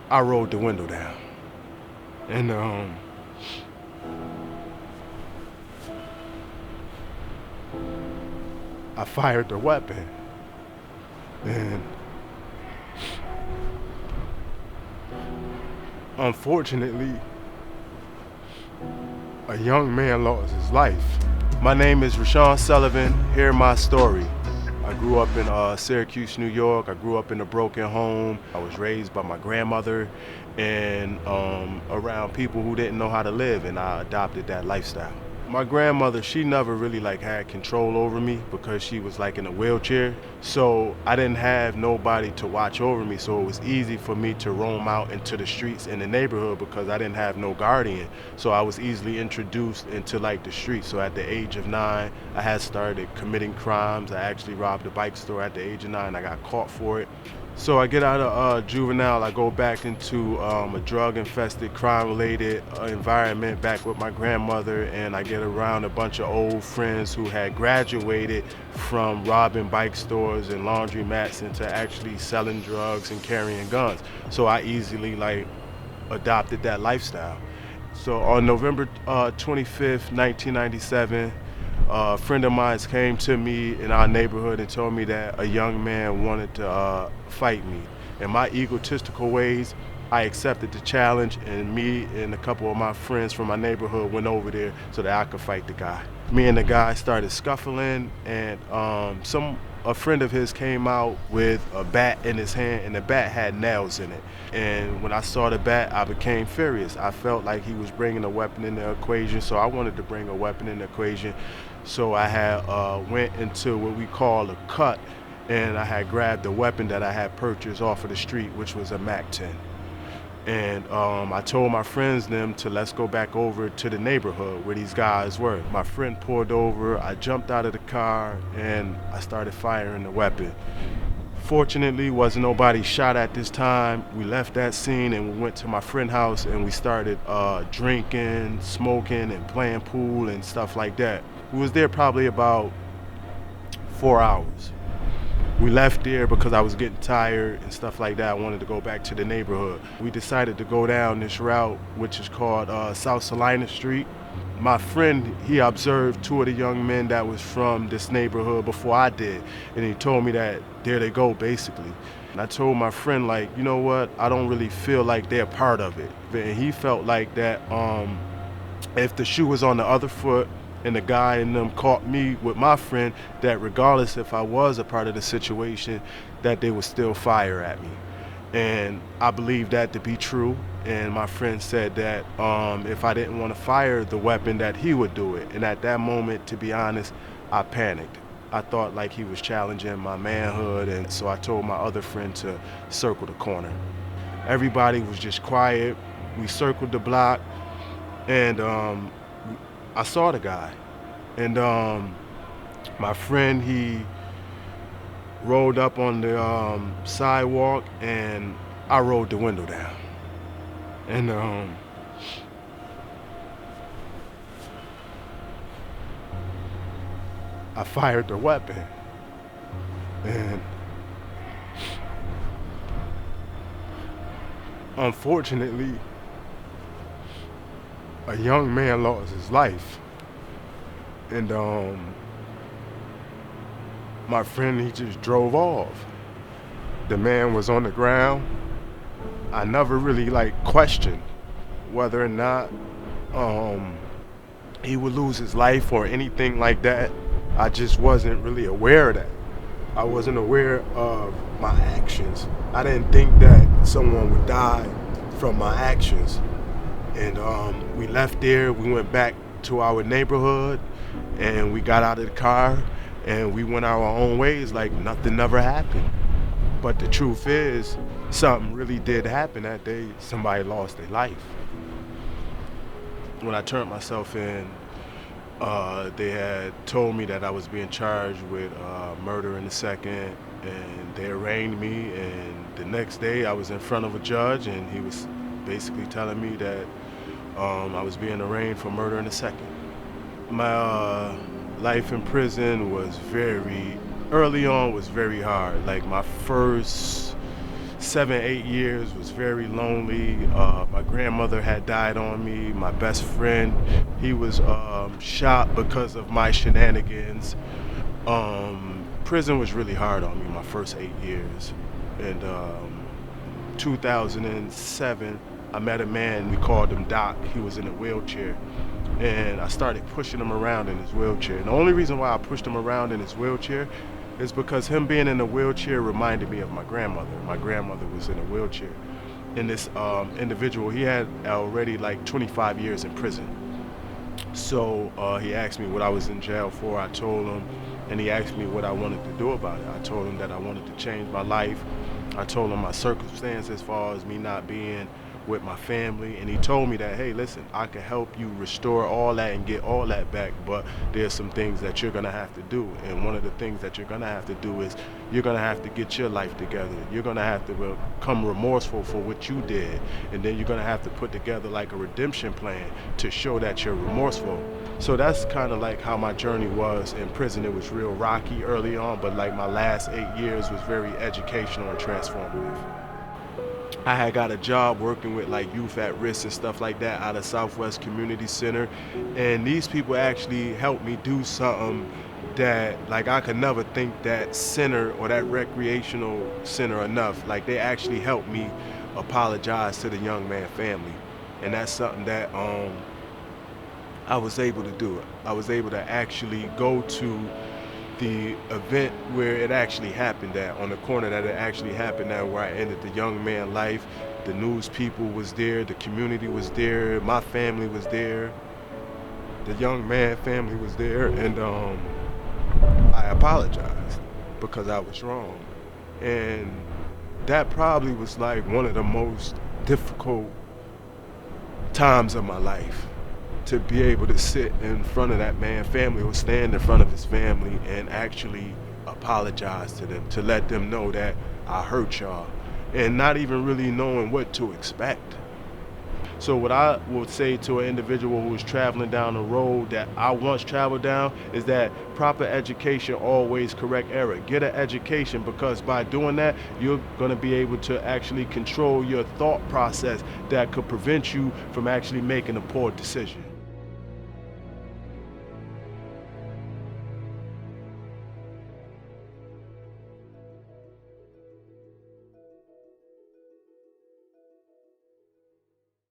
I rolled the window down. And I fired the weapon. And unfortunately, a young man lost his life. My name is Rashawn Sullivan. Hear my story. I grew up in Syracuse, New York. I grew up in a broken home. I was raised by my grandmother and around people who didn't know how to live, and I adopted that lifestyle. My grandmother, she never really had control over me because she was in a wheelchair. So I didn't have nobody to watch over me. So it was easy for me to roam out into the streets in the neighborhood because I didn't have no guardian. So I was easily introduced into the streets. So at the age of 9, I had started committing crimes. I actually robbed a bike store at the age of 9. I got caught for it. So I get out of juvenile, I go back into a drug-infested, crime-related environment back with my grandmother, and I get around a bunch of old friends who had graduated from robbing bike stores and laundromats into actually selling drugs and carrying guns. So I easily adopted that lifestyle. So on November 25th, 1997, a friend of mine came to me in our neighborhood and told me that a young man wanted to fight me. In my egotistical ways, I accepted the challenge, and me and a couple of my friends from my neighborhood went over there so that I could fight the guy. Me and the guy started scuffling, and a friend of his came out with a bat in his hand, and the bat had nails in it. And when I saw the bat, I became furious. I felt like he was bringing a weapon in the equation, so I wanted to bring a weapon in the equation. So I had went into what we call a cut, and I had grabbed the weapon that I had purchased off of the street, which was a MAC-10. And I told my friends them to let's go back over to the neighborhood where these guys were. My friend pulled over, I jumped out of the car, and I started firing the weapon. Fortunately, wasn't nobody shot at this time. We left that scene and we went to my friend's house and we started drinking, smoking, and playing pool and stuff like that. We was there probably about 4 hours. We left there because I was getting tired and stuff like that. I wanted to go back to the neighborhood. We decided to go down this route, which is called South Salina Street. My friend, he observed 2 of the young men that was from this neighborhood before I did, and he told me that there they go, basically. And I told my friend, you know what, I don't really feel like they're part of it. And he felt like that if the shoe was on the other foot, and the guy in them caught me with my friend, that regardless if I was a part of the situation, that they would still fire at me. And I believe that to be true. And my friend said that if I didn't want to fire the weapon, that he would do it. And at that moment, to be honest, I panicked. I thought he was challenging my manhood, and so I told my other friend to circle the corner. Everybody was just quiet. We circled the block, and I saw the guy, and my friend, he rolled up on the sidewalk, and I rolled the window down. And I fired the weapon, and unfortunately, a young man lost his life. And my friend, he just drove off. The man was on the ground. I never really questioned whether or not he would lose his life or anything like that. I just wasn't really aware of that. I wasn't aware of my actions. I didn't think that someone would die from my actions. And we left there, we went back to our neighborhood, and we got out of the car, and we went our own ways like nothing never happened. But the truth is, something really did happen that day. Somebody lost their life. When I turned myself in, they had told me that I was being charged with murder in the second, and they arraigned me, and the next day I was in front of a judge, and he was basically telling me that I was being arraigned for murder in the second. My life in prison was early on was very hard. My first 7, 8 years was very lonely. My grandmother had died on me. My best friend, he was shot because of my shenanigans. Prison was really hard on me my first 8 years. And 2007, I met a man, we called him Doc. He was in a wheelchair. And I started pushing him around in his wheelchair. And the only reason why I pushed him around in his wheelchair is because him being in a wheelchair reminded me of my grandmother. My grandmother was in a wheelchair. And this individual, he had already like 25 years in prison. So he asked me what I was in jail for. I told him, and he asked me what I wanted to do about it. I told him that I wanted to change my life. I told him my circumstance as far as me not being with my family, and he told me that, hey, listen, I can help you restore all that and get all that back, but there's some things that you're gonna have to do. And one of the things that you're gonna have to do is you're gonna have to get your life together. You're gonna have to become remorseful for what you did, and then you're gonna have to put together like a redemption plan to show that you're remorseful. So that's kind of like how my journey was in prison. It was real rocky early on, but like my last 8 years was very educational and transformative. I had got a job working with like youth at risk and stuff like that out of Southwest Community Center, and these people actually helped me do something that like I could never thank that center or that recreational center enough. Like they actually helped me apologize to the young man family, and that's something that I was able to do. I was able to actually go to the event where it actually happened at, on the corner that it actually happened at, where I ended the young man life. The news people was there, the community was there, my family was there, the young man family was there, and I apologized because I was wrong. And that probably was like one of the most difficult times of my life, to be able to sit in front of that man's family or stand in front of his family and actually apologize to them, to let them know that I hurt y'all, and not even really knowing what to expect. So what I would say to an individual who is traveling down the road that I once traveled down is that proper education always correct error. Get an education, because by doing that, you're going to be able to actually control your thought process that could prevent you from actually making a poor decision.